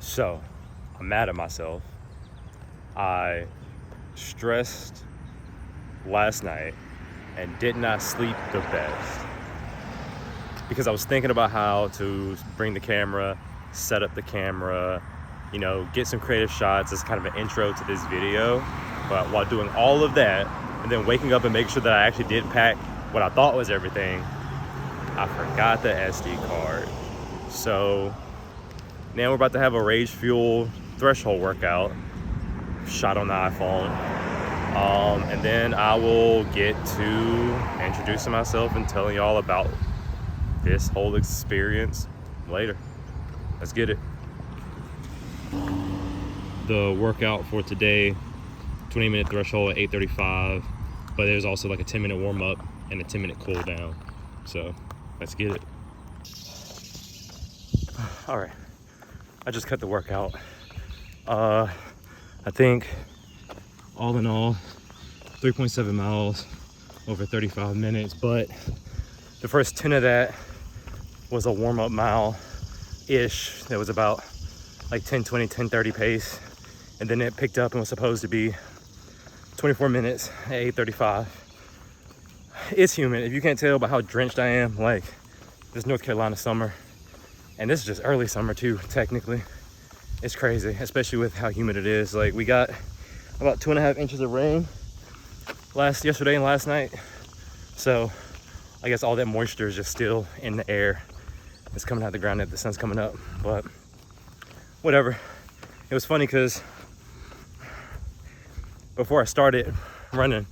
So, I'm mad at myself. I stressed last night and did not sleep the best because I was thinking about how to bring the camera, set up the camera, you know, get some creative shots as kind of an intro to this video. But while doing all of that and then waking up and making sure that I actually did pack what I thought was everything, I forgot the SD card. So now we're about to have a Rage Fuel threshold workout shot on the iPhone. And then I will get to introducing myself and telling y'all about this whole experience later. Let's get it. The workout for today, 20-minute threshold at 8:35, but there's also like a 10-minute warm-up and a 10-minute cool down. So let's get it. All right, I just cut the workout. I think all in all 3.7 miles over 35 minutes, but the first 10 of that was a warm-up mile-ish. That was about like 10:20, 10:30 pace, and then it picked up and was supposed to be 24 minutes at 8:35. It's humid. If you can't tell by how drenched I am, like, this North Carolina summer, and this is just early summer too, technically. It's crazy, especially with how humid it is. Like, we got about 2.5 inches of rain yesterday and last night. So I guess all that moisture is just still in the air. It's coming out of the ground that the sun's coming up, but whatever. It was funny because before I started running,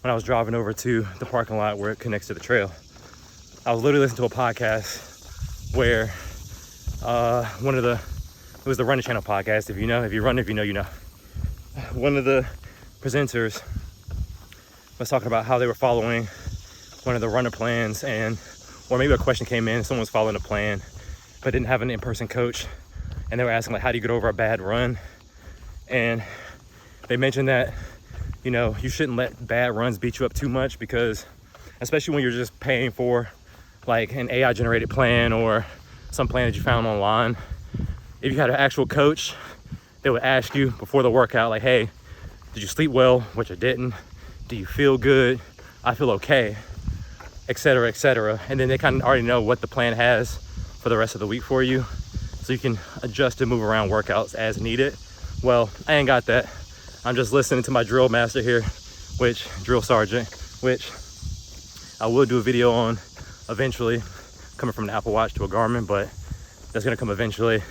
when I was driving over to the parking lot where it connects to the trail, I was literally listening to a podcast where it was the Running Channel podcast. If you run, you know. One of the presenters was talking about how they were following one of the runner plans, or maybe a question came in, someone was following a plan but didn't have an in-person coach, and they were asking, like, how do you get over a bad run? And they mentioned that, you know, you shouldn't let bad runs beat you up too much, because especially when you're just paying for like an AI generated plan or some plan that you found online, if you had an actual coach, they would ask you before the workout, like, hey, did you sleep well? Which I didn't. Do you feel good? I feel okay, etc., etc. And then they kind of already know what the plan has for the rest of the week for you, so you can adjust and move around workouts as needed. Well, I ain't got that. I'm just listening to my drill master here, drill sergeant, which I will do a video on eventually, coming from an Apple Watch to a Garmin, but that's gonna come eventually.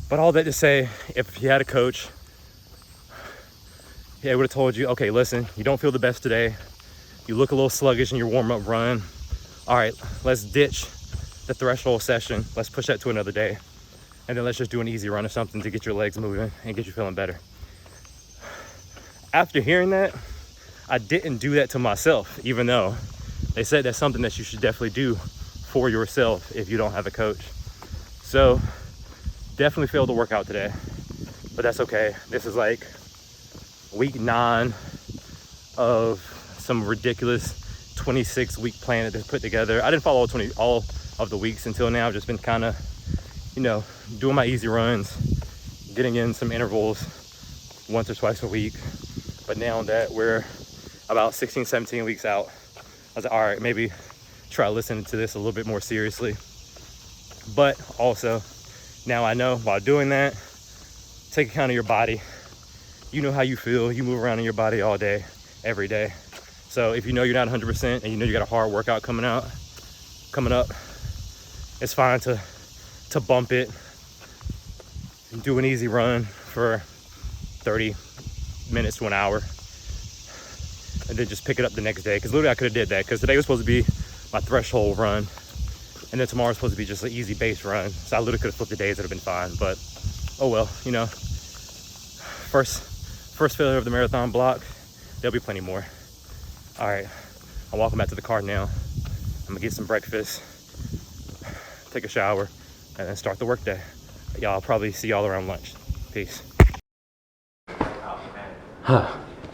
But all that to say, if you had a coach, he would have told you, okay, listen, you don't feel the best today. You look a little sluggish in your warm-up run. All right, let's ditch the threshold session. Let's push that to another day. And then let's just do an easy run or something to get your legs moving and get you feeling better. After hearing that, I didn't do that to myself, even though they said that's something that you should definitely do for yourself if you don't have a coach. So definitely failed to work out today, but that's okay. This is like week 9 of some ridiculous 26-week plan that they put together. I didn't follow all of the weeks until now. I've just been kind of, you know, doing my easy runs, getting in some intervals once or twice a week. But now that we're about 16, 17 weeks out, I was like, all right, maybe try listening to this a little bit more seriously. But also, now I know while doing that, take account of your body. You know how you feel. You move around in your body all day, every day. So if you know you're not 100% and you know you got a hard workout coming up, it's fine to bump it and do an easy run for 30 minutes to an hour, and then just pick it up the next day. Because literally I could have did that, because today was supposed to be my threshold run, and then tomorrow's supposed to be just an easy base run. So I literally could have flipped the days, that have been fine. But oh well, you know, first failure of the marathon block. There'll be plenty more. All right, I'm walking back to the car now. I'm gonna get some breakfast, take a shower, and then start the work day. Y'all, I'll probably see y'all around lunch. Peace.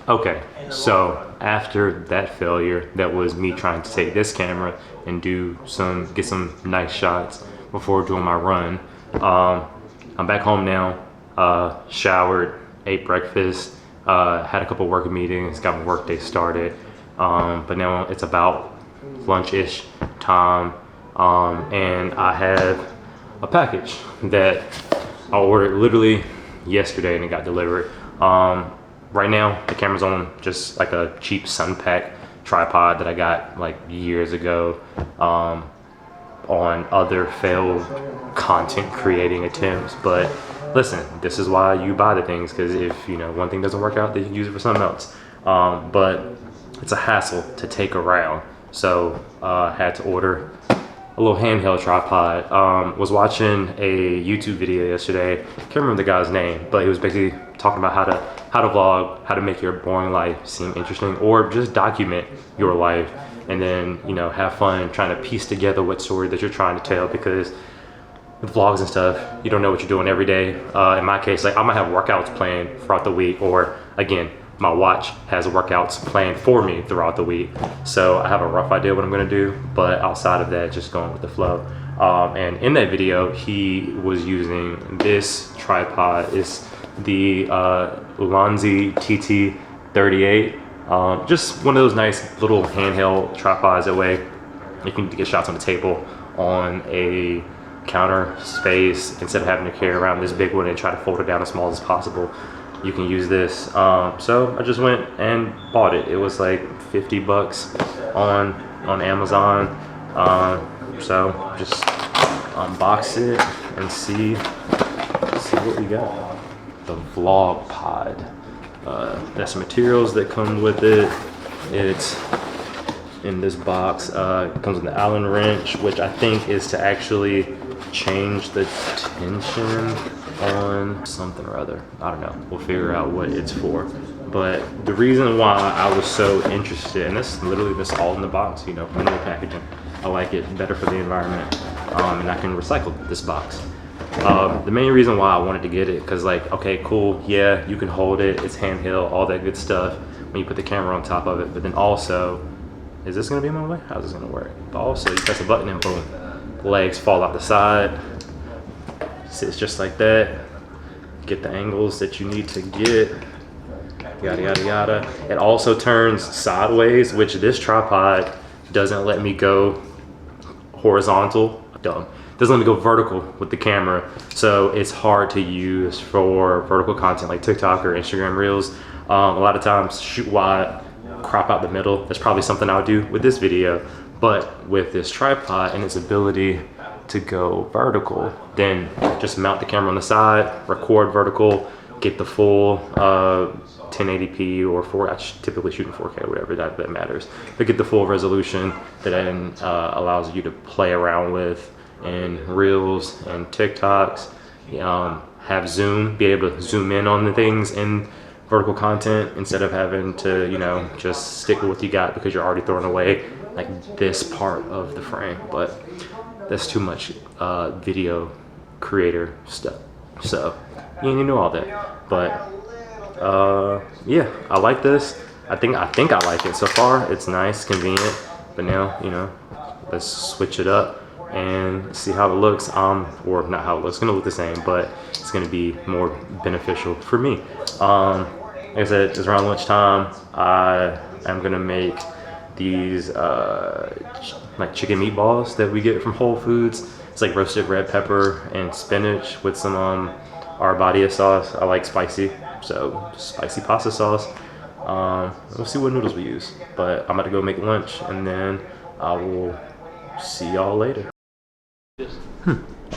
Okay, so after that failure, that was me trying to take this camera and get some nice shots before doing my run. I'm back home now, showered, ate breakfast, had a couple work meetings, got my work day started. But now it's about lunch-ish time, and I have a package that I ordered literally yesterday and it got delivered. Right now the camera's on just like a cheap Sunpack tripod that I got like years ago on other failed content creating attempts. But listen, this is why you buy the things, because if you know one thing doesn't work out, then you can use it for something else. But it's a hassle to take around, so I had to order a little handheld tripod. Was watching a YouTube video yesterday, can't remember the guy's name, but he was basically talking about how to vlog, how to make your boring life seem interesting, or just document your life, and then you know have fun trying to piece together what story that you're trying to tell. Because with vlogs and stuff, you don't know what you're doing every day. In my case, like I might have workouts planned throughout the week, or again, my watch has workouts planned for me throughout the week. So I have a rough idea what I'm gonna do, but outside of that, just going with the flow. And in that video, he was using this tripod. It's the Ulanzi TT38. Just one of those nice little handheld tripods. That way you can get shots on the table, on a counter space, instead of having to carry around this big one and try to fold it down as small as possible. You can use this. So I just went and bought it. It was like 50 bucks on Amazon. So just unbox it and see what we got. The Vlog Pod. There's some materials that come with it. It's in this box. It comes with the Allen wrench, which I think is to actually change the tension on something or other. I don't know. We'll figure out what it's for. But the reason why I was so interested, and this literally this all in the box, you know, under the packaging. I like it better for the environment, and I can recycle this box. The main reason why I wanted to get it, because like, okay, cool, yeah, you can hold it, it's handheld, all that good stuff when you put the camera on top of it. But then also, is this gonna be in my way? How's this gonna work? But also, you press a button and boom, legs fall out the side. Sits just like that. Get the angles that you need to get. Yada yada yada. It also turns sideways, which this tripod doesn't let me go horizontal. Dumb. Doesn't let me go vertical with the camera, so it's hard to use for vertical content like TikTok or Instagram Reels. A lot of times, shoot wide, crop out the middle. That's probably something I'll do with this video. But with this tripod and its ability to go vertical, then just mount the camera on the side, record vertical, get the full 1080p or 4. I typically shoot in 4K or whatever that matters, but get the full resolution that then allows you to play around with in Reels and TikToks. Have zoom, be able to zoom in on the things in vertical content instead of having to, you know, just stick with what you got because you're already throwing away like this part of the frame. But that's too much video creator stuff, so you need to know all that. But yeah, I like this. I think I like it so far. It's nice, convenient. But now, you know, let's switch it up and see how it looks. Or not how it looks. It's gonna look the same, but it's gonna be more beneficial for me. Like I said, it's around lunchtime. I am gonna make these like chicken meatballs that we get from Whole Foods. It's like roasted red pepper and spinach with some Arbadia sauce. I like spicy, so spicy pasta sauce. We'll see what noodles we use, but I'm about to go make lunch and then I will see y'all later.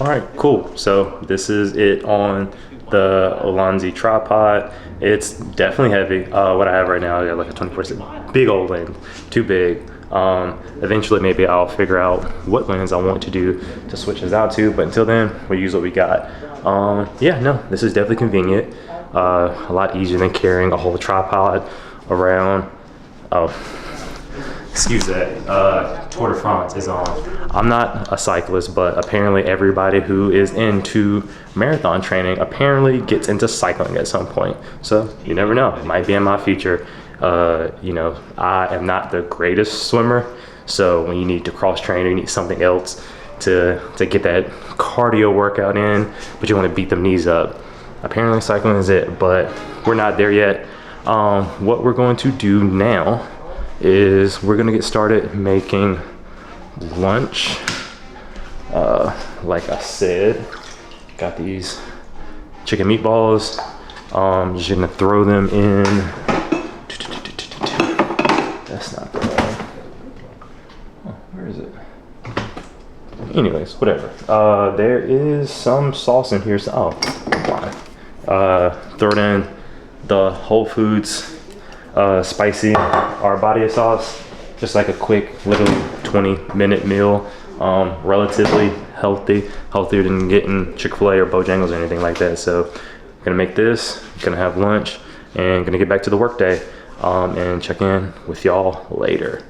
All right, cool. So this is it on the Ulanzi tripod. It's definitely heavy. What I have right now, I got like a 24/7 big old lens, too big. Eventually maybe I'll figure out what lens I want to do to switch this out to, but until then we'll use what we got. Yeah, no, this is definitely convenient. A lot easier than carrying a whole tripod around. Oh, excuse that. Tour de France is on. I'm not a cyclist, but apparently everybody who is into marathon training apparently gets into cycling at some point. So you never know, it might be in my future. You know, I am not the greatest swimmer, so when you need to cross train or you need something else to get that cardio workout in, but you want to beat them knees up. Apparently cycling is it, but we're not there yet. What we're going to do now is we're gonna get started making lunch. Like I said, got these chicken meatballs. Just gonna throw them in. That's not the where is it? Anyways, whatever. There is some sauce in here. So, throw it in the Whole Foods spicy Arbadia sauce. Just like a quick, literally 20-minute meal. Relatively healthy, healthier than getting Chick-fil-A or Bojangles or anything like that. So gonna make this, gonna have lunch, and gonna get back to the work day, and check in with y'all later.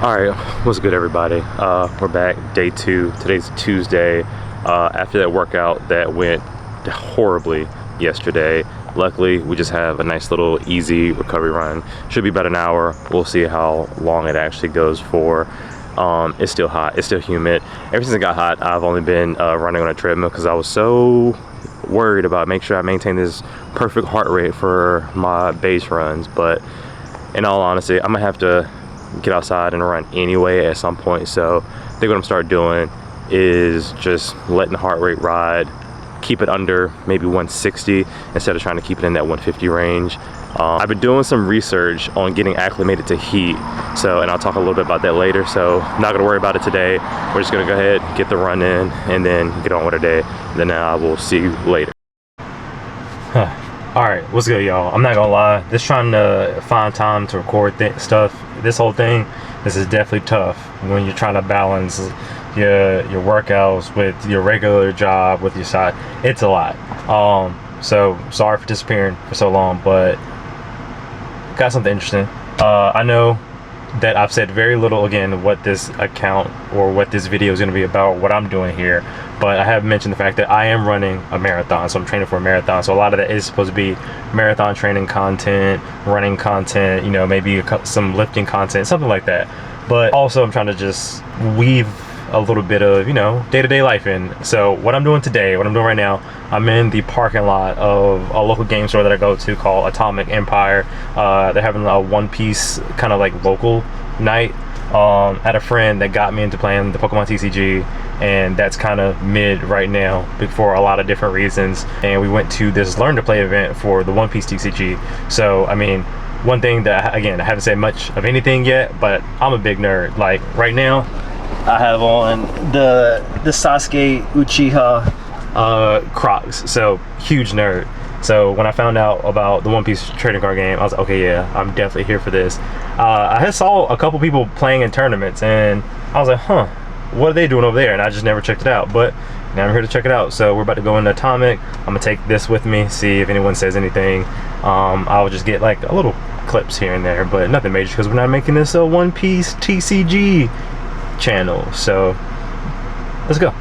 All right, what's good, everybody? We're back, day 2. Today's Tuesday. After that workout that went horribly yesterday, luckily we just have a nice little easy recovery run. Should be about an hour. We'll see how long it actually goes for. It's still hot, it's still humid. Ever since it got hot, I've only been running on a treadmill because I was so worried about making sure I maintain this perfect heart rate for my base runs. But in all honesty, I'm gonna have to get outside and run anyway at some point. So I think what I'm start doing is just letting the heart rate ride, keep it under maybe 160 instead of trying to keep it in that 150 range. I've been doing some research on getting acclimated to heat, and I'll talk a little bit about that later. So I'm not gonna worry about it today. We're just gonna go ahead, get the run in, and then get on with our day. And then I will see you later. All right, what's good, y'all? I'm not gonna lie, just trying to find time to record stuff. This whole thing, this is definitely tough when you're trying to balance your workouts with your regular job, with your side. It's a lot. So sorry for disappearing for so long, but got something interesting. I know that I've said very little, again, what this account or what this video is going to be about, what I'm doing here, but I have mentioned the fact that I am running a marathon, so I'm training for a marathon. So a lot of that is supposed to be marathon training content, running content, you know, maybe some lifting content, something like that. But also I'm trying to just weave a little bit of, you know, day-to-day life in. So what I'm doing today, what I'm doing right now, I'm in the parking lot of a local game store that I go to called Atomic Empire. They're having a One Piece kind of like local night. I had a friend that got me into playing the Pokemon TCG, and that's kind of mid right now for a lot of different reasons. And we went to this Learn to Play event for the One Piece TCG. So I mean, one thing that, again, I haven't said much of anything yet, but I'm a big nerd. Like right now I have on the Sasuke Uchiha Crocs, so huge nerd. So when I found out about the One Piece trading card game, I was like, okay, yeah, I'm definitely here for this. I had saw a couple people playing in tournaments, and I was like, huh, what are they doing over there? And I just never checked it out, but now I'm here to check it out. So we're about to go into Atomic. I'm gonna take this with me, see if anyone says anything. I'll just get like a little clips here and there, but nothing major because we're not making this a One Piece TCG channel. So let's go.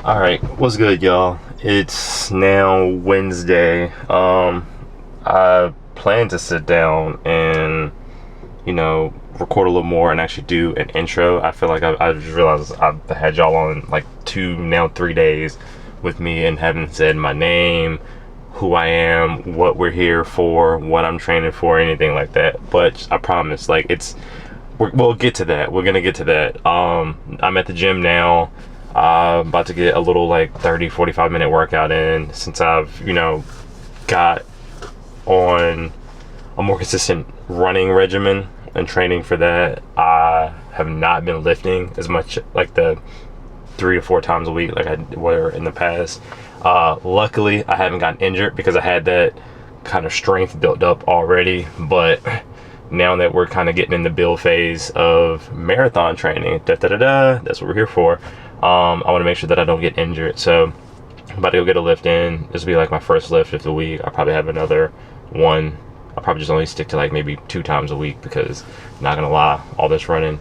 All right, what's good, y'all? It's now Wednesday. I plan to sit down and, you know, record a little more and actually do an intro. I feel like I just realized I've had y'all on like 3 days with me and haven't said my name, who I am, what we're here for, what I'm training for, anything like that. But I promise, like, we'll get to that. We're gonna get to that. I'm at the gym now. I'm about to get a little like 30-45 minute workout in, since I've, you know, got on a more consistent running regimen and training for that. I have not been lifting as much, like the 3 to 4 times a week like I were in the past. Luckily I haven't gotten injured because I had that kind of strength built up already, but now that we're kind of getting in the build phase of marathon training, that's what we're here for. I want to make sure that I don't get injured. So I'm about to go get a lift in. This will be like my first lift of the week. I'll probably have another one. I'll probably just only stick to like maybe 2 times a week, because not gonna lie, all this running,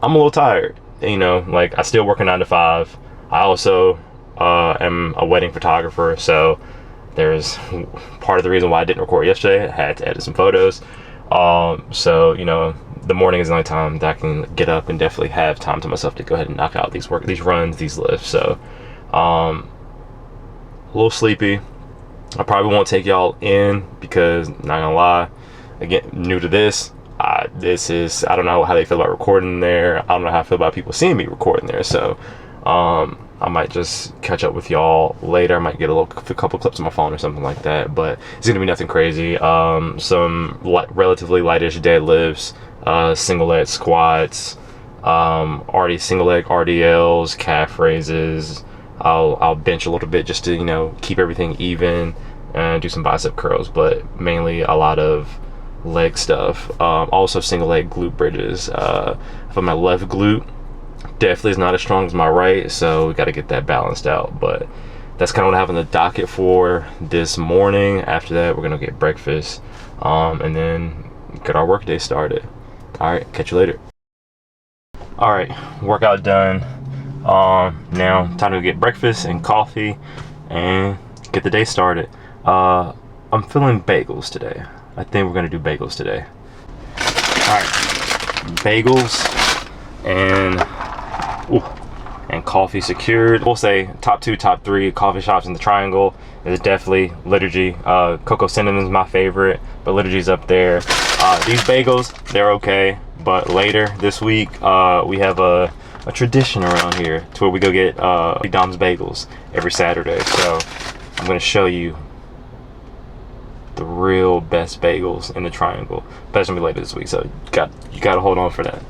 I'm a little tired. You know, like I still work a 9 to 5. I also am a wedding photographer, so there's part of the reason why I didn't record yesterday. I had to edit some photos. So you know, the morning is the only time that I can get up and definitely have time to myself to go ahead and knock out these runs, these lifts. So a little sleepy. I probably won't take y'all in, because not gonna lie, again, new to this, I don't know how they feel about recording there. I don't know how I feel about people seeing me recording there. So I might just catch up with y'all later. I might get a couple clips on my phone or something like that, but it's gonna be nothing crazy. Some relatively lightish deadlifts, single leg squats, single leg RDLs, calf raises. I'll bench a little bit just to, you know, keep everything even, and do some bicep curls, but mainly a lot of leg stuff. Also single leg glute bridges. For my left glute, definitely is not as strong as my right, so we got to get that balanced out. But that's kind of what I have on the docket for this morning. After that, we're gonna get breakfast, and then get our work day started. All right, catch you later. All right, workout done. Now time to get breakfast and coffee and get the day started. I'm feeling bagels today. I think we're gonna do bagels today. All right, bagels and coffee secured. We'll say top 2, top 3 coffee shops in the Triangle is definitely Liturgy. Coco Cinnamon's my favorite, but Liturgy's up there. These bagels, they're okay, but later this week we have a tradition around here to where we go get Dom's Bagels every Saturday. So I'm gonna show you the real best bagels in the Triangle. But that's gonna be later this week, so you gotta hold on for that.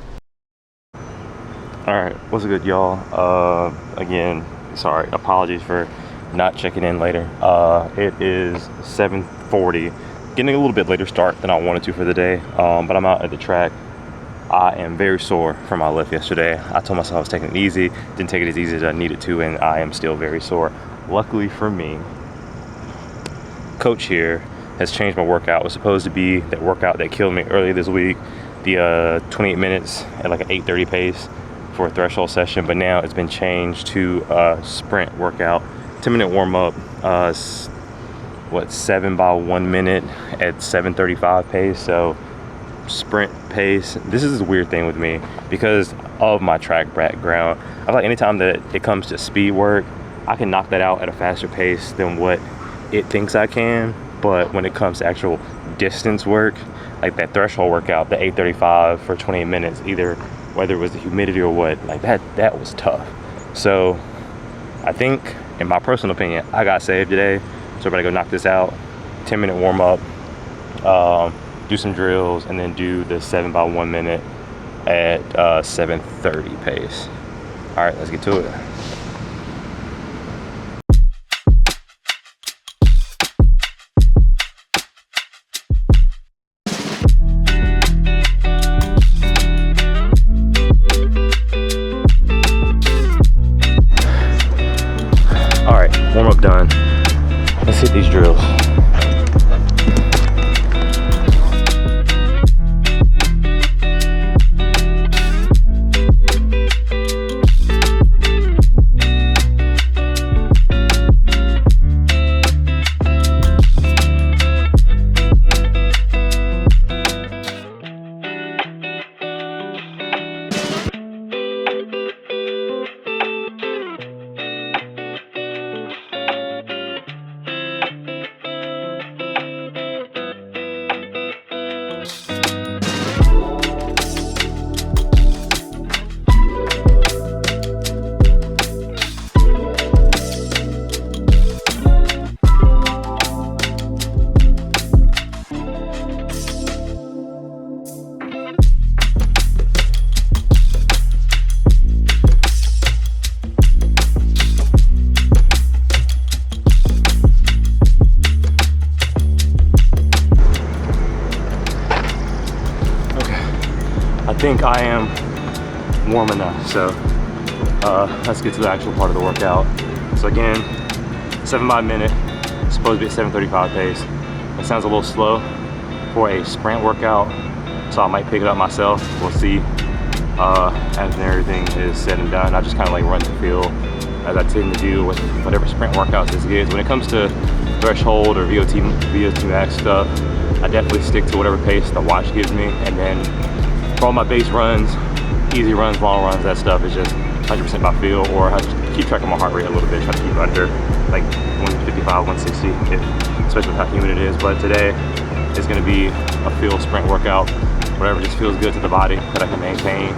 All right, what's good, y'all? Again, sorry, apologies for not checking in later. It is 7:40, getting a little bit later start than I wanted to for the day, but I'm out at the track. I am very sore from my lift yesterday. I told myself I was taking it easy, didn't take it as easy as I needed to, and I am still very sore. Luckily for me, coach here has changed my workout. It was supposed to be that workout that killed me earlier this week, the 28 minutes at like an 8:30 pace for a threshold session, but now it's been changed to a sprint workout, 10-minute warm-up, 7 by 1 minute at 7:35 pace. So sprint pace. This is a weird thing with me because of my track background. I feel like anytime that it comes to speed work, I can knock that out at a faster pace than what it thinks I can. But when it comes to actual distance work, like that threshold workout, the 8:35 for 28 minutes, either whether it was the humidity or what, like that was tough. So I think, in my personal opinion, I got saved today. So I'm gonna go knock this out, 10-minute warm up, do some drills, and then do the 7 by 1 minute at 7:30 pace. All right, let's get to it. All right, warm up done. Let's hit these drills. I think I am warm enough. So let's get to the actual part of the workout. So again, 7 by minute, supposed to be at 7:35 pace. It sounds a little slow for a sprint workout, so I might pick it up myself. We'll see after everything is said and done. I just kind of like run the feel as I tend to do with whatever sprint workouts this is. When it comes to threshold or VO2 max stuff, I definitely stick to whatever pace the watch gives me, and then for all my base runs, easy runs, long runs, that stuff is just 100% by feel, or I just keep track of my heart rate a little bit, try to keep it under like 155, 160, especially with how humid it is. But today is going to be a feel sprint workout, whatever just feels good to the body that I can maintain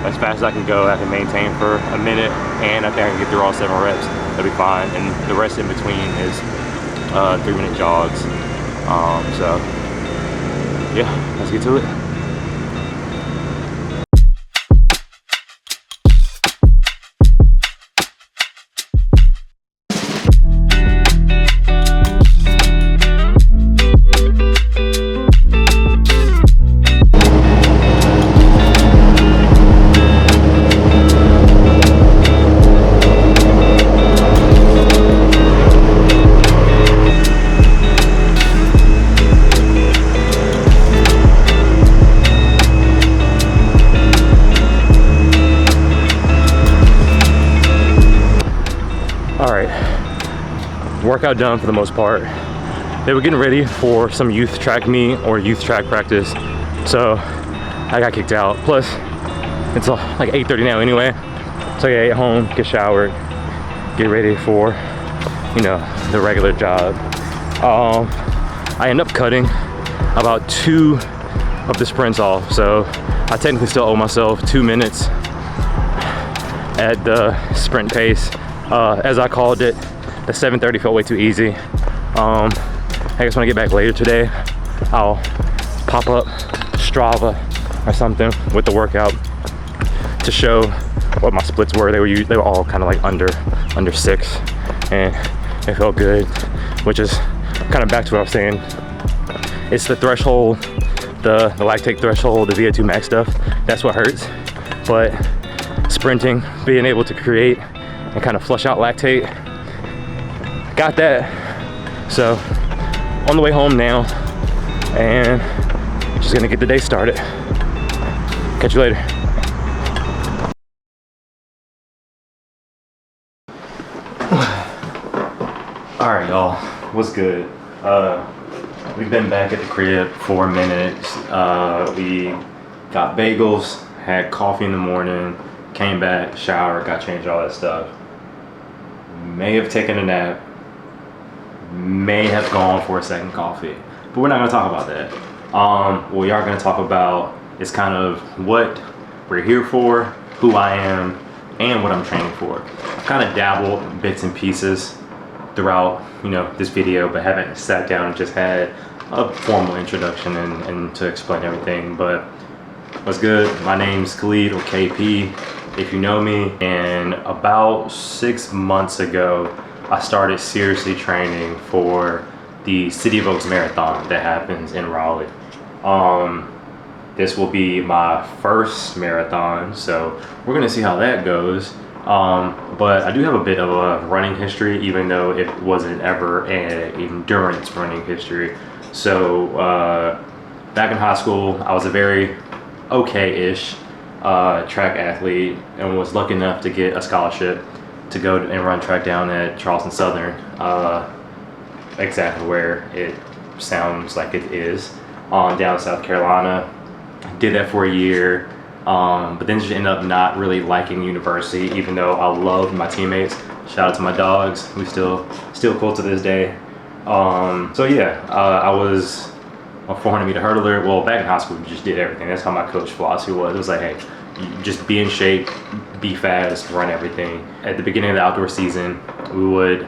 as fast as I can go. I can maintain for a minute, and I think I can get through all 7 reps. That'll be fine, and the rest in between is 3-minute jogs. So yeah, let's get to it. Workout done for the most part. They were getting ready for some youth track meet or youth track practice, so I got kicked out. Plus it's like 8:30 now anyway, so I get home, get showered, get ready for, you know, the regular job. I end up cutting about 2 of the sprints off, so I technically still owe myself 2 minutes at the sprint pace. As I called it, the 7:30 felt way too easy. I guess when I get back later today, I'll pop up Strava or something with the workout to show what my splits were. They were all kind of like under 6, and it felt good, which is kind of back to what I was saying. It's the threshold, the lactate threshold, the VO2 max stuff. That's what hurts. But sprinting, being able to create and kind of flush out lactate, got that. So on the way home now, and just gonna get the day started. Catch you later. All right, y'all, what's good? We've been back at the crib for a minute. We got bagels, had coffee in the morning, came back, showered, got changed, all that stuff. May have taken a nap, may have gone for a second coffee, but we're not going to talk about that. What we are going to talk about is kind of what we're here for, who I am, and what I'm training for. I've kind of dabbled in bits and pieces throughout, you know, this video, but haven't sat down and just had a formal introduction and to explain everything. But what's good? My name's Khalid, or KP, if you know me. And about 6 months ago, I started seriously training for the City of Oaks Marathon that happens in Raleigh. This will be my first marathon, so we're gonna see how that goes. But I do have a bit of a running history, even though it wasn't ever an endurance running history. So back in high school, I was a very okay-ish track athlete, and was lucky enough to get a scholarship to go and run track down at Charleston Southern, exactly where it sounds like it is, down in South Carolina. Did that for a year, but then just ended up not really liking university, even though I loved my teammates. Shout out to my dogs, we still cool to this day. So yeah, I was a 400 meter hurdler. Well, back in high school, we just did everything. That's how my coach philosophy was. It was like, hey, you just be in shape, be fast, run everything. At the beginning of the outdoor season, we would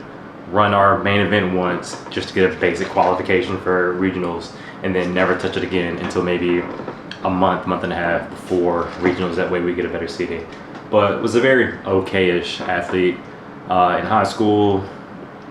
run our main event once just to get a basic qualification for regionals, and then never touch it again until maybe a month and a half before regionals. That way we get a better seating. But was a very okay-ish athlete in high school,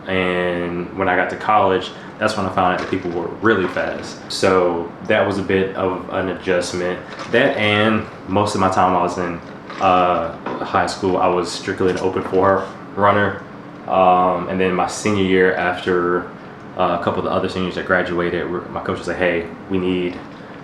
and when I got to college, that's when I found out that people were really fast. So that was a bit of an adjustment. That, and most of my time I was in high school, I was strictly an open floor runner. And then my senior year, after a couple of the other seniors that graduated, my coach was like, hey, we need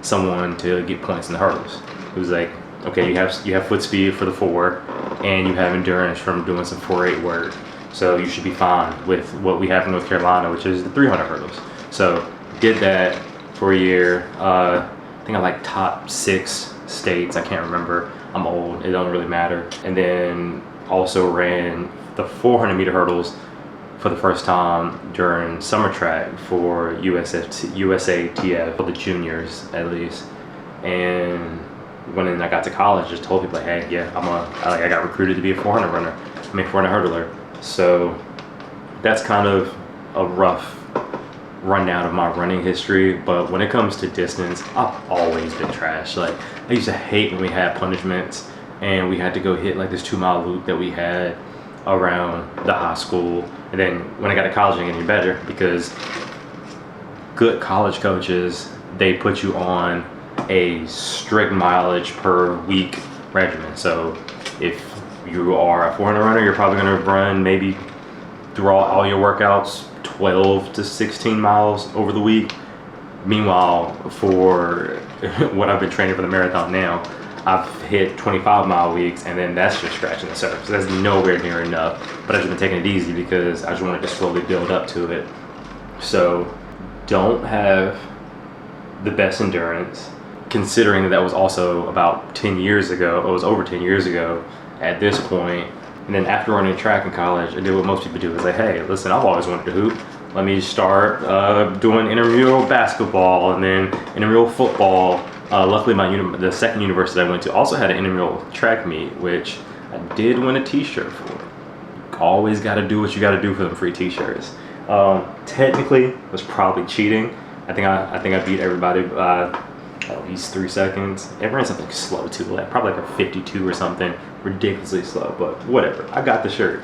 someone to get points in the hurdles. It was like, okay, you have foot speed for the 4, and you have endurance from doing some 4.8 work. So you should be fine with what we have in North Carolina, which is the 300 hurdles. So did that for a year. I think I like top 6 states. I can't remember. I'm old. It don't really matter. And then also ran the 400 meter hurdles for the first time during summer track for USATF, for the juniors at least. And when I got to college, just told people, like, hey, yeah, I got recruited to be a 400 runner. I'm a 400 hurdler. So that's kind of a rough rundown of my running history. But when it comes to distance, I've always been trash. Like, I used to hate when we had punishments and we had to go hit like this 2-mile loop that we had around the high school. And then when I got to college, it got better because good college coaches, they put you on a strict mileage per week regimen. So if you are a 400 runner, you're probably going to run maybe throughout all your workouts 12 to 16 miles over the week. Meanwhile, for what I've been training for the marathon now, I've hit 25-mile weeks, and then that's just scratching the surface. So that's nowhere near enough. But I've just been taking it easy because I just wanted to slowly build up to it. So don't have the best endurance, considering that was also about 10 years ago. It was over 10 years ago at this point. And then after running track in college, I did what most people do. Is like, hey, listen, I've always wanted to hoop. Let me start doing intramural basketball and then intramural football. Luckily, the second university I went to also had an intramural track meet, which I did win a t-shirt for. Always got to do what you got to do for them free t-shirts. Technically, was probably cheating. I think I beat everybody by at least 3 seconds. It ran something slow too, like probably like a 52 or something, ridiculously slow, but whatever. I got the shirt.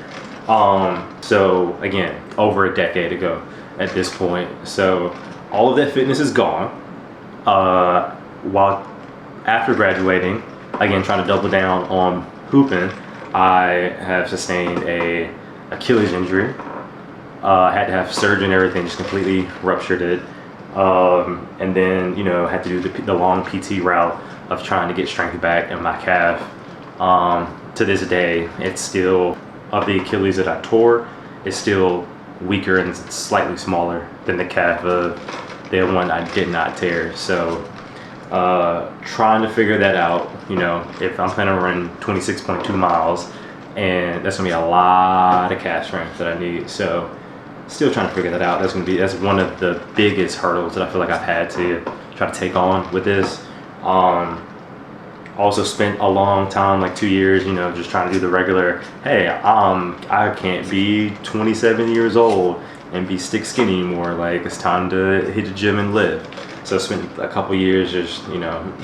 So again, over a decade ago at this point. So all of that fitness is gone. While after graduating, again trying to double down on hooping, I have sustained a Achilles injury. Had to have surgery and everything, just completely ruptured it. And then, had to do the long PT route of trying to get strength back in my calf. To this day, it's still, of the Achilles that I tore, it's still weaker and slightly smaller than the calf of the one I did not tear. So, trying to figure that out, if I'm planning to run 26.2 miles, and that's gonna be a lot of calf strength that I need. So, still trying to figure that out. That's one of the biggest hurdles that I feel like I've had to try to take on with this. Also spent a long time, like 2 years, just trying to do the regular, hey, I can't be 27 years old and be stick skinny anymore. Like, it's time to hit the gym and live. So I spent a couple years just,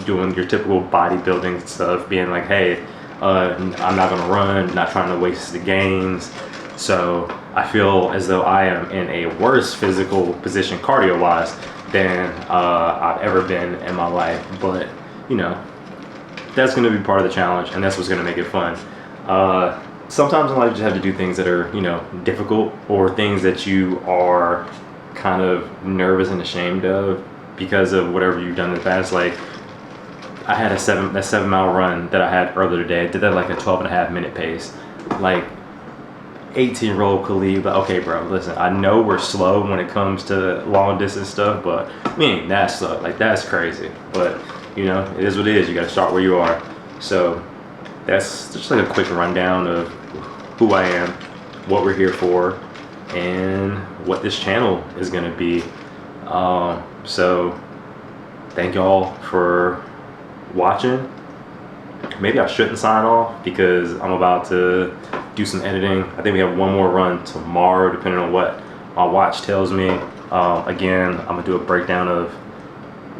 doing your typical bodybuilding stuff, being like, hey, I'm not gonna run, not trying to waste the gains. So I feel as though I am in a worse physical position cardio-wise than I've ever been in my life. But, that's going to be part of the challenge, and that's what's going to make it fun. Sometimes in life you just have to do things that are, difficult, or things that you are kind of nervous and ashamed of because of whatever you've done in the past. Like, I had that 7-mile run that I had earlier today. I did that like a 12.5-minute pace. Like, 18-year-old Khalid, but okay, bro, listen, I know we're slow when it comes to long distance stuff, but we ain't that slow. Like, that's crazy. But, it is what it is. You got to start where you are. So that's just like a quick rundown of who I am, what we're here for, and what this channel is going to be. So thank y'all for watching. Maybe I shouldn't sign off because I'm about to do some editing. I think we have one more run tomorrow, depending on what my watch tells me. Again, I'm gonna do a breakdown of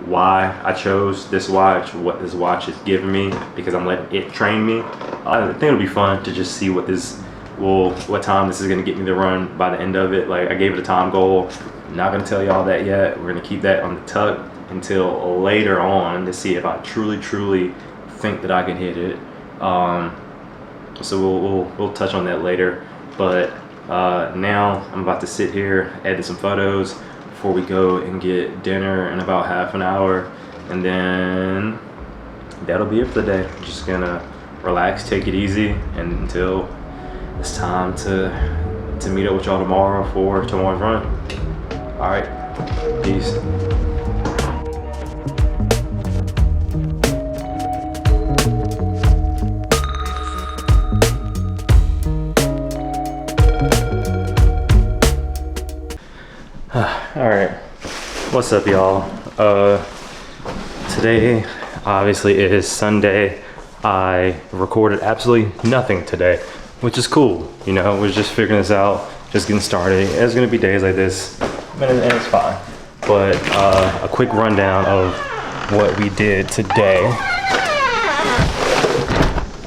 why I chose this watch, what this watch is giving me, because I'm letting it train me. I think it'll be fun to just see what time this is gonna get me to run by the end of it. Like, I gave it a time goal, Not gonna tell y'all that yet. We're gonna keep that on the tuck until later on to see if I truly think that I can hit it. So we'll touch on that later. But now I'm about to sit here, edit some photos before we go and get dinner in about half an hour, and then that'll be it for the day. I'm just gonna relax, take it easy, and until it's time to meet up with y'all tomorrow for tomorrow's run. All right, peace. All right, what's up, y'all? Today obviously is Sunday. I recorded absolutely nothing today, which is cool. You know, we're just figuring this out, just getting started. There's gonna be days like this, and it's fine. But a quick rundown of what we did today.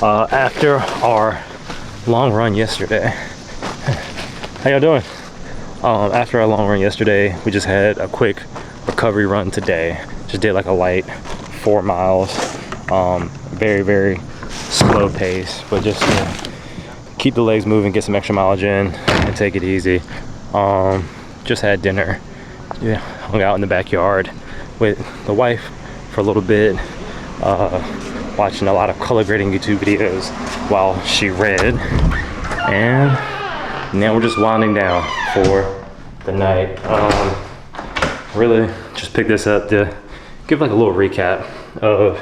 After our long run yesterday. How y'all doing? After our long run yesterday, we just had a quick recovery run today. Just did like a light 4 miles. Very slow pace, but just keep the legs moving, get some extra mileage in, and take it easy. Just had dinner. Yeah, hung out in the backyard with the wife for a little bit. Watching a lot of color grading YouTube videos while she read, and now we're just winding down for the night. Really just picked this up to give like a little recap of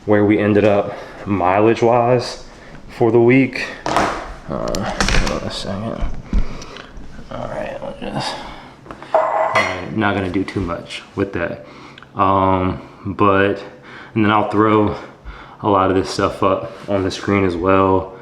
where we ended up mileage wise for the week. Hold on a second. Alright, not gonna do too much with that. And then I'll throw a lot of this stuff up on the screen as well.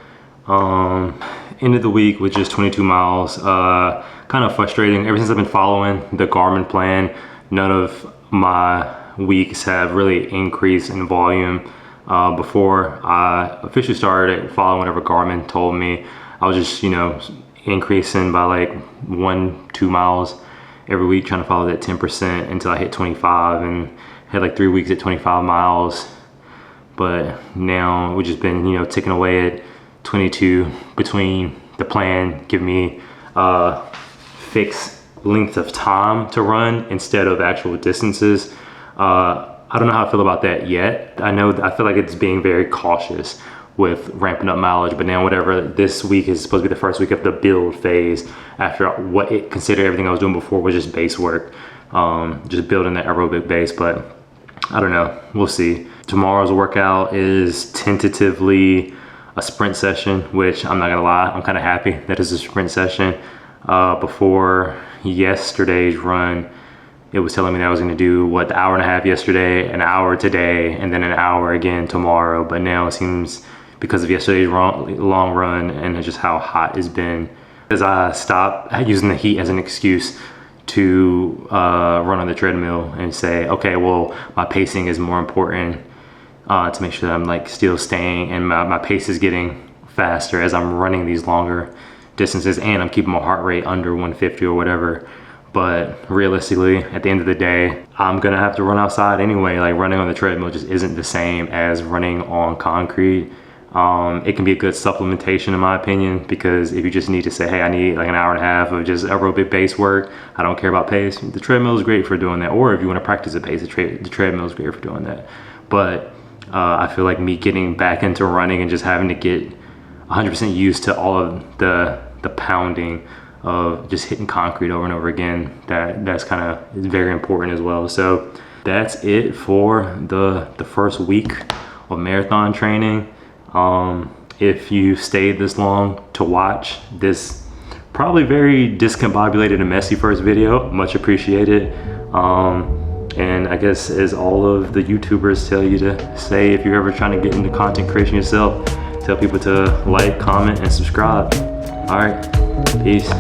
End of the week with just 22 miles. Kind of frustrating. Ever since I've been following the Garmin plan, none of my weeks have really increased in volume. Before I officially started following whatever Garmin told me, I was just, you know, increasing by like 1-2 miles every week, trying to follow that 10% until I hit 25, and had like 3 weeks at 25 miles. But now we've just been, you know, ticking away at 22 between the plan giving me fixed length of time to run instead of actual distances. I don't know how I feel about that yet. I feel like it's being very cautious with ramping up mileage, but now whatever, this week is supposed to be the first week of the build phase after what it considered everything I was doing before was just base work, just building that aerobic base. But I don't know, we'll see. Tomorrow's workout is tentatively a sprint session, which I'm not gonna lie, I'm kind of happy that it's a sprint session. Before yesterday's run, it was telling me that I was gonna do the hour and a half yesterday, an hour today, and then an hour again tomorrow. But now it seems, because of yesterday's long run and just how hot it's been, as I stopped using the heat as an excuse to run on the treadmill and say, okay, well, my pacing is more important, to make sure that I'm like still staying, and my pace is getting faster as I'm running these longer distances, and I'm keeping my heart rate under 150 or whatever. But realistically, at the end of the day, I'm gonna have to run outside anyway. Like, running on the treadmill just isn't the same as running on concrete. It can be a good supplementation in my opinion, because if you just need to say, hey, I need like an hour and a half of just aerobic base work, I don't care about pace, the treadmill is great for doing that. Or if you want to practice a pace, the treadmill is great for doing that. But I feel like me getting back into running and just having to get 100% used to all of the pounding of just hitting concrete over and over again, that's kind of very important as well. So that's it for the first week of marathon training. If you stayed this long to watch this probably very discombobulated and messy first video, much appreciated. And I guess, as all of the YouTubers tell you to say, if you're ever trying to get into content creation yourself, tell people to like, comment, and subscribe. All right, peace.